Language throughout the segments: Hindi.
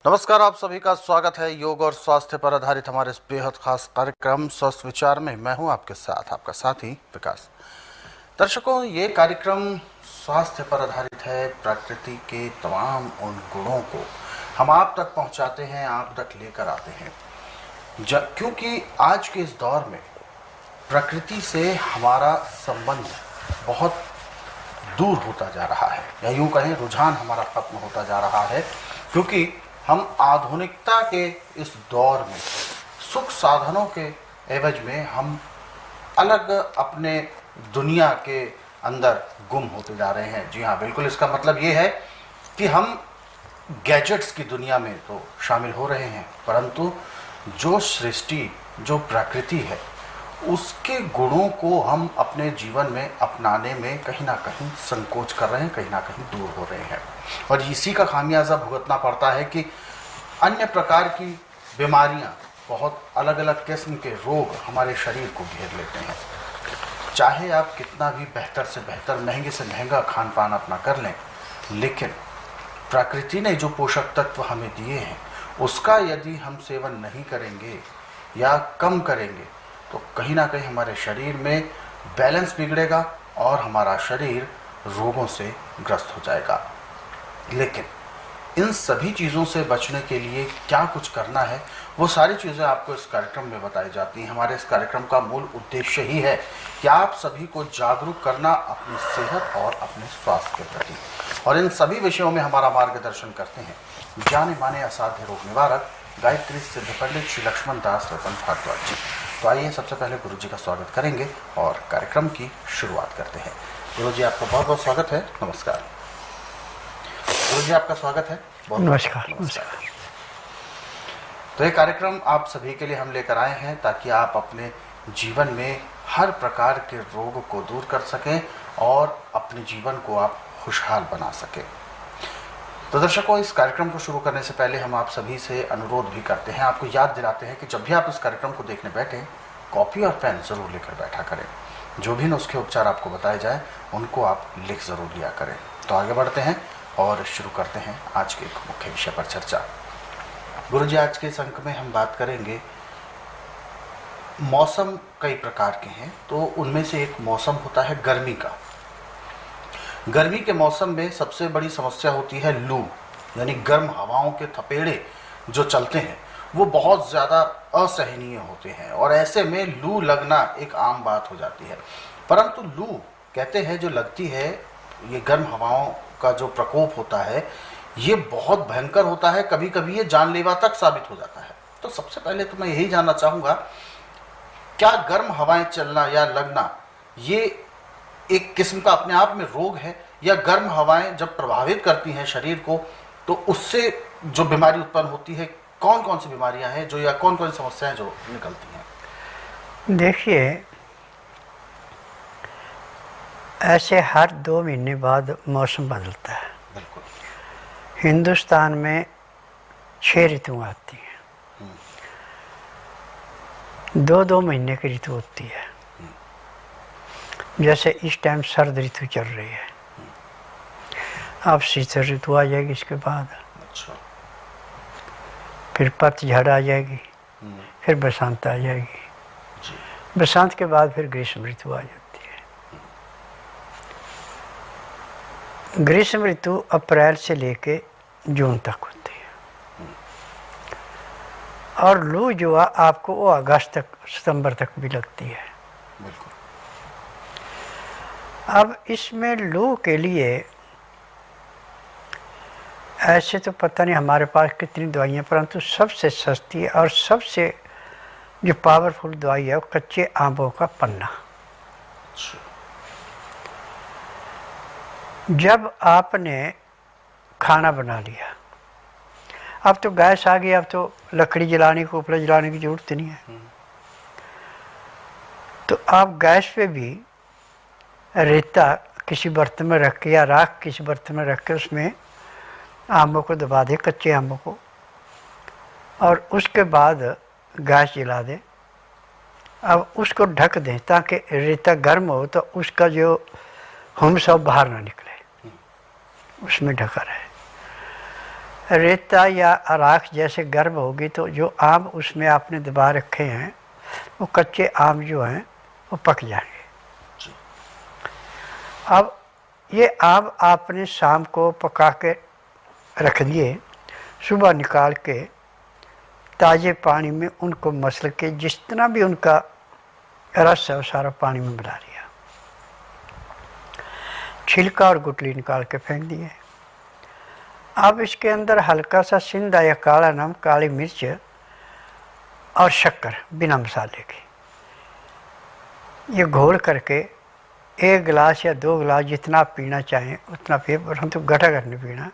नमस्कार, आप सभी का स्वागत है योग और स्वास्थ्य पर आधारित हमारे इस बेहद खास कार्यक्रम स्वस्थ विचार में। मैं हूं आपके साथ आपका साथी विकास। दर्शकों, ये कार्यक्रम स्वास्थ्य पर आधारित है। प्रकृति के तमाम उन गुणों को हम आप तक पहुंचाते हैं, आप तक लेकर आते हैं, क्योंकि आज के इस दौर में प्रकृति से हमारा संबंध बहुत दूर होता जा रहा है, या यूं कहें रुझान हमारा खत्म होता जा रहा है, क्योंकि हम आधुनिकता के इस दौर में सुख साधनों के एवज में हम अलग अपने दुनिया के अंदर गुम होते जा रहे हैं। जी हाँ, बिल्कुल, इसका मतलब ये है कि हम गैजेट्स की दुनिया में तो शामिल हो रहे हैं, परंतु जो सृष्टि, जो प्रकृति है, उसके गुणों को हम अपने जीवन में अपनाने में कहीं ना कहीं संकोच कर रहे हैं, कहीं ना कहीं दूर हो रहे हैं। और इसी का खामियाजा भुगतना पड़ता है कि अन्य प्रकार की बीमारियां, बहुत अलग अलग किस्म के रोग हमारे शरीर को घेर लेते हैं। चाहे आप कितना भी बेहतर से बेहतर, महंगे से महंगा खान पान अपना कर लें, लेकिन प्रकृति ने जो पोषक तत्व हमें दिए हैं उसका यदि हम सेवन नहीं करेंगे या कम करेंगे तो कहीं ना कहीं हमारे शरीर में बैलेंस बिगड़ेगा और हमारा शरीर रोगों से ग्रस्त हो जाएगा। लेकिन इन सभी चीज़ों से बचने के लिए क्या कुछ करना है, वो सारी चीज़ें आपको इस कार्यक्रम में बताई जाती हैं। हमारे इस कार्यक्रम का मूल उद्देश्य ही है कि आप सभी को जागरूक करना अपनी सेहत और अपने स्वास्थ्य के प्रति। और इन सभी विषयों में हमारा मार्गदर्शन करते हैं जाने माने असाध्य रोग निवारक गायत्री सिद्ध पंडित श्री लक्ष्मण दास रतन भारद्वाज जी। तो आइए सबसे पहले गुरु जी का स्वागत करेंगे और कार्यक्रम की शुरुआत करते हैं। गुरु जी, आपका बहुत बहुत स्वागत है। नमस्कार गुरु जी, आपका स्वागत है। बहुत नमस्कार। तो ये कार्यक्रम आप सभी के लिए हम लेकर आए हैं ताकि आप अपने जीवन में हर प्रकार के रोग को दूर कर सकें और अपने जीवन को आप खुशहाल बना सकें। तो दर्शकों, इस कार्यक्रम को शुरू करने से पहले हम आप सभी से अनुरोध भी करते हैं, आपको याद दिलाते हैं कि जब भी आप इस कार्यक्रम को देखने बैठे, कॉपी और पेन जरूर लेकर बैठा करें। जो भी नुस्खे उपचार आपको बताए जाए उनको आप लिख जरूर लिया करें। तो आगे बढ़ते हैं और शुरू करते हैं आज के एक मुख्य विषय पर चर्चा। गुरु जी, आज के इस अंक में हम बात करेंगे, मौसम कई प्रकार के हैं, तो उनमें से एक मौसम होता है गर्मी का। गर्मी के मौसम में सबसे बड़ी समस्या होती है लू, यानी गर्म हवाओं के थपेड़े जो चलते हैं वो बहुत ज़्यादा असहनीय होते हैं और ऐसे में लू लगना एक आम बात हो जाती है। परंतु लू कहते हैं जो लगती है, ये गर्म हवाओं का जो प्रकोप होता है ये बहुत भयंकर होता है, कभी कभी ये जानलेवा तक साबित हो जाता है। तो सबसे पहले तो मैं यही जानना चाहूँगा, क्या गर्म हवाएं चलना या लगना ये एक किस्म का अपने आप में रोग है, या गर्म हवाएं जब प्रभावित करती हैं शरीर को तो उससे जो बीमारी उत्पन्न होती है, कौन कौन सी बीमारियां हैं जो, या कौन कौन सी समस्याएं जो निकलती हैं? देखिए, ऐसे हर 2 महीने बाद मौसम बदलता है। बिल्कुल। हिंदुस्तान में 6 ऋतुएं आती हैं, 2-2 महीने की ऋतु होती है। जैसे इस टाइम सर्द ऋतु चल रही है, अब शीत ऋतु आ जाएगी, इसके बाद अच्छा, फिर पतझड़ आ जाएगी, फिर बसंत आ जाएगी, बसंत के बाद फिर ग्रीष्म ऋतु आ जाती है। ग्रीष्म ऋतु अप्रैल से लेके जून तक होती है, और लू जो है आपको वो अगस्त तक, सितंबर तक भी लगती है। अब इसमें लू के लिए ऐसे तो पता नहीं हमारे पास कितनी दवाइयाँ, परंतु सबसे सस्ती और सबसे जो पावरफुल दवाई है वो कच्चे आमों का पन्ना। जब आपने खाना बना लिया, अब तो गैस आ गई, अब तो लकड़ी जलाने को, उपला जलाने की ज़रूरत नहीं है, तो आप गैस पे भी रेता किसी बर्तन में रख के या राख किसी बर्तन में रख के उसमें आमों को दबा दें, कच्चे आमों को, और उसके बाद गैस जला दें। अब उसको ढक दें ताकि रेता गर्म हो तो उसका जो हुम्स बाहर ना निकले, उसमें ढका रहे। रेता या राख जैसे गर्भ होगी तो जो आम उसमें आपने दबा रखे हैं वो कच्चे आम जो हैं वो पक जाएंगे। अब ये आम आपने शाम को पका के रख दिए, सुबह निकाल के ताज़े पानी में उनको मसल के जितना भी उनका रस है वो सारा पानी में मिला लिया, छिलका और गुठली निकाल के फेंक दिए। अब इसके अंदर हल्का सा सिंधा या काला नमक, काली मिर्च और शक्कर बिना मसाले की ये घोल करके 1 गिलास या 2 गिलास जितना आप पीना चाहें उतना पिए, परंतु गठा कर नहीं पीना।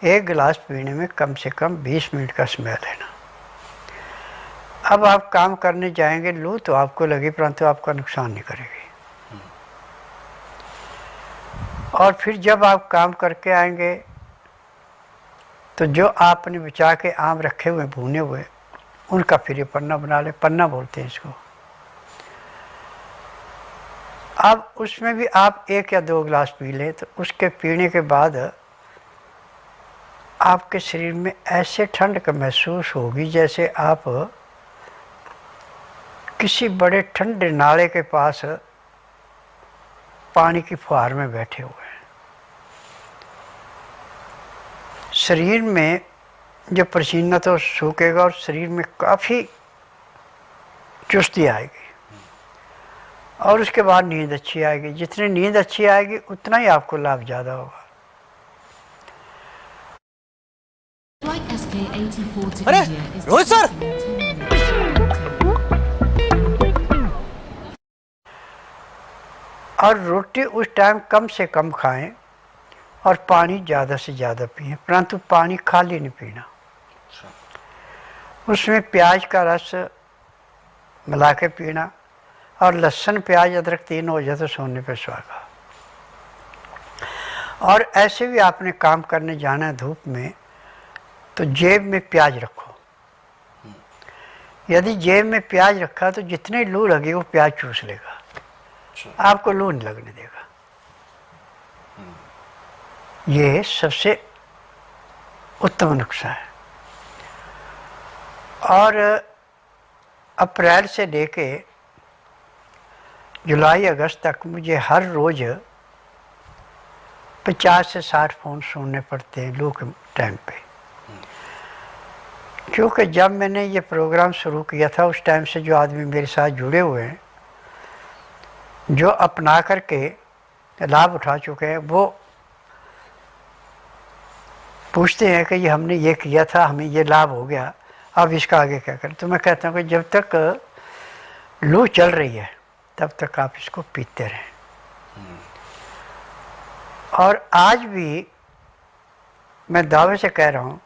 1 गिलास पीने में कम से कम 20 मिनट का समय लेना। अब आप काम करने जाएंगे, लू तो आपको लगी परंतु आपका नुकसान नहीं करेगी। और फिर जब आप काम करके आएंगे तो जो आपने बचा के आम रखे हुए भुने हुए उनका फिर ये पन्ना बना ले, पन्ना बोलते हैं इसको। अब उसमें भी आप 1 या 2 गिलास पी लें तो उसके पीने के बाद आपके शरीर में ऐसे ठंड का महसूस होगी जैसे आप किसी बड़े ठंडे नाले के पास पानी की फुहार में बैठे हुए हैं। शरीर में जो पसीना तो सूखेगा और शरीर में काफ़ी चुस्ती आएगी और उसके बाद नींद अच्छी आएगी। जितनी नींद अच्छी आएगी उतना ही आपको लाभ ज़्यादा होगा। अरे रोहित सर, और रोटी उस टाइम कम से कम खाएं और पानी ज़्यादा से ज़्यादा पिएं, परंतु पानी खाली नहीं पीना। उसमें प्याज का रस मिला के पीना और लहसुन प्याज अदरक 3 हो जाए तो सोने पे सुहागा। और ऐसे भी आपने काम करने जाना है धूप में तो जेब में प्याज रखो। यदि जेब में प्याज रखा तो जितनी लू लगी वो प्याज चूस लेगा, आपको लू नहीं लगने देगा। ये सबसे उत्तम नुस्खा है। और अप्रैल से लेके जुलाई अगस्त तक मुझे हर रोज़ 50 से 60 फ़ोन सुनने पड़ते हैं लू के टाइम पे। क्योंकि जब मैंने ये प्रोग्राम शुरू किया था उस टाइम से जो आदमी मेरे साथ जुड़े हुए हैं, जो अपना करके लाभ उठा चुके हैं, वो पूछते हैं कि ये हमने ये किया था, हमें ये लाभ हो गया, अब इसका आगे क्या करें। तो मैं कहता हूँ कि जब तक लू चल रही है तब तक आप इसको पीते रहें। और आज भी मैं दावे से कह रहा हूँ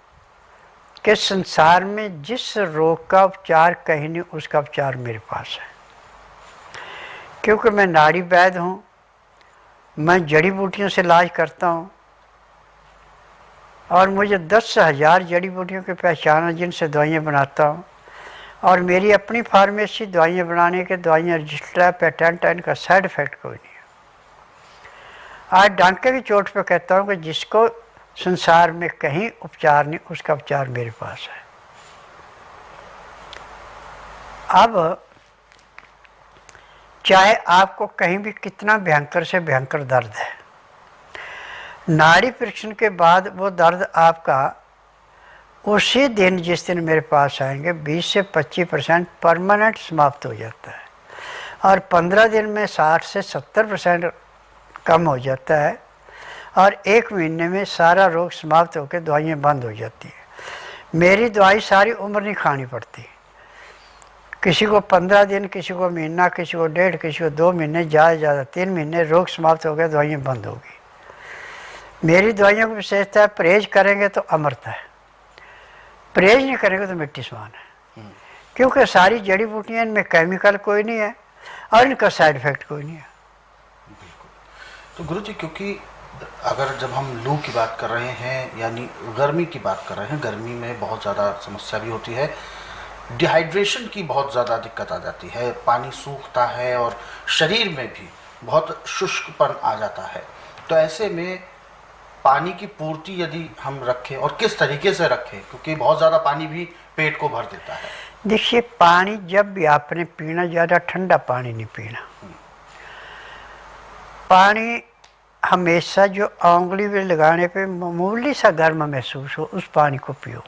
कि संसार में जिस रोग का उपचार कहीं नहीं उसका उपचार मेरे पास है। क्योंकि मैं नाड़ी वैद्य हूँ, मैं जड़ी बूटियों से इलाज करता हूँ और मुझे 10,000 जड़ी बूटियों की पहचान है जिनसे दवाइयाँ बनाता हूँ। और मेरी अपनी फार्मेसी दवाइयाँ बनाने के दवाइयाँ रजिस्टर है, पेटेंट है, इनका साइड इफ़ेक्ट कोई नहीं है। आज डंके की चोट पे कहता हूँ कि जिसको संसार में कहीं उपचार नहीं उसका उपचार मेरे पास है। अब चाहे आपको कहीं भी कितना भयंकर से भयंकर दर्द है, नाड़ी परीक्षण के बाद वो दर्द आपका उसी दिन जिस दिन मेरे पास आएंगे 20 से 25% परमानेंट समाप्त हो जाता है और 15 दिन में 60 से 70% कम हो जाता है और 1 महीने में सारा रोग समाप्त होकर दवाइयाँ बंद हो जाती हैं। मेरी दवाई सारी उम्र नहीं खानी पड़ती। किसी को 15 दिन, किसी को महीना, किसी को 1.5, किसी को 2 महीने, ज़्यादा 3 महीने, रोग समाप्त हो गया, दवाइयाँ बंद होगी। मेरी दवाइयों की विशेषता है परहेज करेंगे तो अमृत है, परहेज नहीं करेंगे तो मिट्टी समान है। क्योंकि सारी जड़ी बूटियाँ, इनमें केमिकल कोई नहीं है और इनका साइड इफ़ेक्ट कोई नहीं है। तो गुरु जी, क्योंकि अगर जब हम लू की बात कर रहे हैं यानी गर्मी की बात कर रहे हैं, गर्मी में बहुत ज़्यादा समस्या भी होती है, डिहाइड्रेशन की बहुत ज़्यादा दिक्कत आ जाती है, पानी सूखता है और शरीर में भी बहुत शुष्कपन आ जाता है। तो ऐसे में पानी की पूर्ति यदि हम रखें और किस तरीके से रखें, क्योंकि बहुत ज़्यादा पानी भी पेट को भर देता है। देखिए, पानी जब भी आपने पीना, ज़्यादा ठंडा पानी नहीं पीना। पानी हमेशा जो उंगली में लगाने पे मामूली सा गर्म महसूस हो, उस पानी को पियो।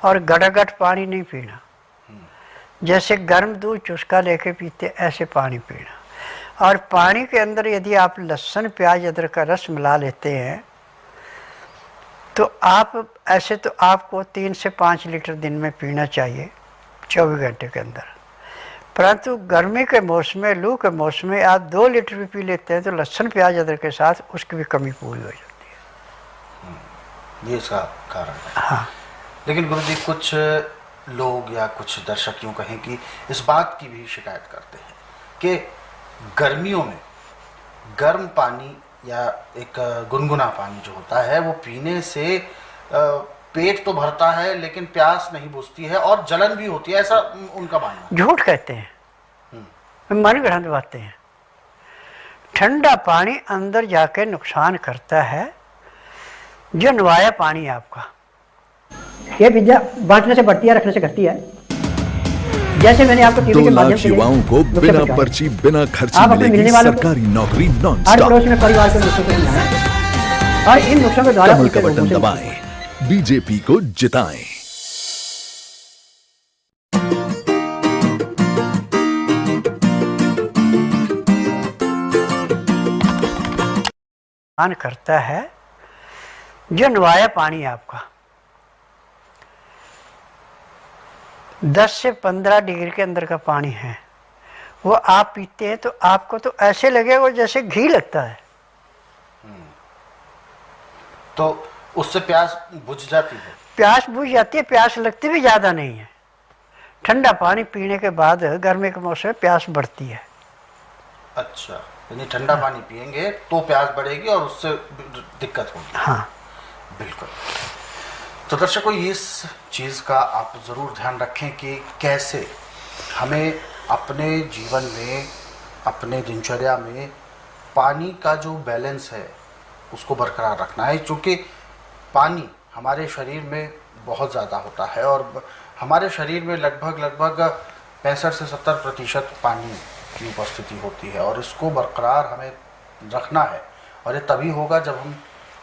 और गड़ागड़ पानी नहीं पीना, जैसे गर्म दूध चुस्का लेके पीते ऐसे पानी पीना। और पानी के अंदर यदि आप लहसुन प्याज अदरक का रस मिला लेते हैं तो आप ऐसे तो आपको 3 से 5 लीटर दिन में पीना चाहिए 24 घंटे के अंदर। परंतु गर्मी के मौसम में, लू के मौसम में आप 2 लीटर भी पी लेते हैं तो लहसुन प्याज अदरक के साथ उसकी भी कमी पूरी हो जाती है। ये इसका कारण है। हाँ। लेकिन गुरुजी, कुछ लोग या कुछ दर्शक यूँ कहें कि इस बात की भी शिकायत करते हैं कि गर्मियों में गर्म पानी या एक गुनगुना पानी जो होता है वो पीने से पेट तो भरता है लेकिन प्यास नहीं बुझती है और जलन भी होती है, ऐसा उनका मानना है। झूठ कहते हैं, मन ग्रहण बातें हैं। ठंडा पानी अंदर जाके नुकसान करता है। जो नवाया पानी आपका, ये विद्या बांटने से बढ़ती है, रखने से घटती है। जैसे मैंने आपको टीवी 2 के माध्यम लाख से युवाओं को नुस्खे बिना बताए। पर्ची बिना खर्ची आप अपने मिलेगी मिलने वालों को सरकारी नौकरी नॉन हर स्टॉप। पड़ोस में परिवार के नुस्खों को समझाएं और इन नुस्खों के द्वारा कमल उनके का रोगों बटन से दबाएं, बीजेपी को जिताएं। नुकसान करता है। जो नवाया पानी आपका 10 से 15 डिग्री के अंदर का पानी है, वो आप पीते हैं तो आपको तो ऐसे लगेगा जैसे घी लगता है। तो उससे प्यास बुझ जाती है। प्यास बुझ जाती है, प्यास लगती भी ज़्यादा नहीं है। ठंडा पानी पीने के बाद गर्मी के मौसम में प्यास बढ़ती है। अच्छा, यानी ठंडा पानी पिएंगे तो प्यास बढ़ेगी और उससे दिक्कत होगी। हाँ, बिल्कुल। तो दर्शकों, इस चीज़ का आप ज़रूर ध्यान रखें कि कैसे हमें अपने जीवन में, अपने दिनचर्या में पानी का जो बैलेंस है उसको बरकरार रखना है, क्योंकि पानी हमारे शरीर में बहुत ज़्यादा होता है और हमारे शरीर में लगभग 65 से 70% पानी की उपस्थिति होती है और इसको बरकरार हमें रखना है। और ये तभी होगा जब हम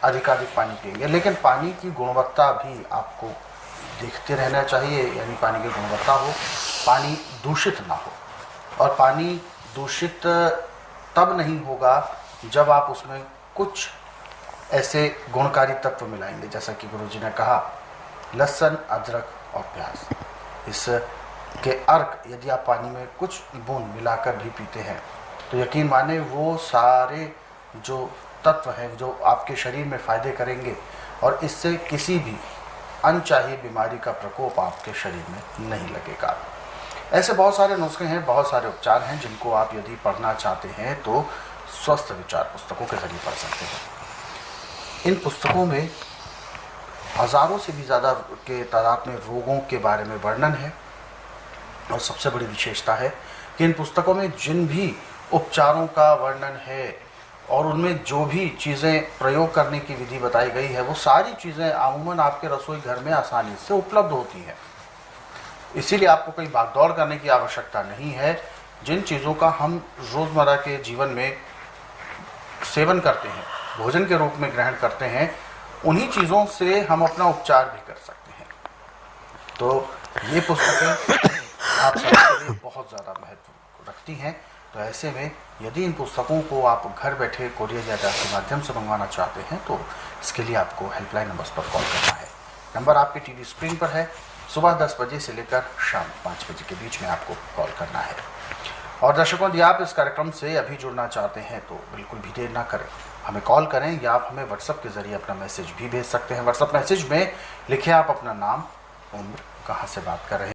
अधिकाधिक पानी पिएंगे। लेकिन पानी की गुणवत्ता भी आपको देखते रहना चाहिए, यानी पानी की गुणवत्ता हो, पानी दूषित ना हो। और पानी दूषित तब नहीं होगा जब आप उसमें कुछ ऐसे गुणकारी तत्व मिलाएंगे, जैसा कि गुरुजी ने कहा, लहसुन, अदरक और प्याज। इसके अर्क यदि आप पानी में कुछ बूंद मिलाकर भी पीते हैं तो यकीन माने वो सारे जो तत्व हैं जो आपके शरीर में फ़ायदे करेंगे और इससे किसी भी अनचाही बीमारी का प्रकोप आपके शरीर में नहीं लगेगा। ऐसे बहुत सारे नुस्खे हैं, बहुत सारे उपचार हैं जिनको आप यदि पढ़ना चाहते हैं तो स्वस्थ विचार पुस्तकों के जरिए पढ़ सकते हैं। इन पुस्तकों में हज़ारों से भी ज़्यादा के तादाद में रोगों के बारे में वर्णन है और सबसे बड़ी विशेषता है कि इन पुस्तकों में जिन भी उपचारों का वर्णन है और उनमें जो भी चीज़ें प्रयोग करने की विधि बताई गई है वो सारी चीज़ें आमूमन आपके रसोई घर में आसानी से उपलब्ध होती हैं। इसीलिए आपको कहीं भागदौड़ करने की आवश्यकता नहीं है। जिन चीज़ों का हम रोज़मर्रा के जीवन में सेवन करते हैं, भोजन के रूप में ग्रहण करते हैं, उन्हीं चीज़ों से हम अपना उपचार भी कर सकते हैं। तो ये पुस्तकें आप सबके लिए बहुत ज़्यादा महत्व रखती हैं। तो ऐसे में यदि इन पुस्तकों को आप घर बैठे कोरियर या डाक के माध्यम से मंगवाना चाहते हैं तो इसके लिए आपको हेल्पलाइन नंबर्स पर कॉल करना है। नंबर आपके टीवी स्क्रीन पर है। सुबह 10 बजे से लेकर शाम 5 बजे के बीच में आपको कॉल करना है। और दर्शकों, यदि आप इस कार्यक्रम से अभी जुड़ना चाहते हैं तो बिल्कुल भी देर ना करें, हमें कॉल करें या आप हमें व्हाट्सएप के ज़रिए अपना मैसेज भी भेज सकते हैं। व्हाट्सएप मैसेज में लिखें आप अपना नाम, उम्र, कहाँ से बात कर रहे हैं।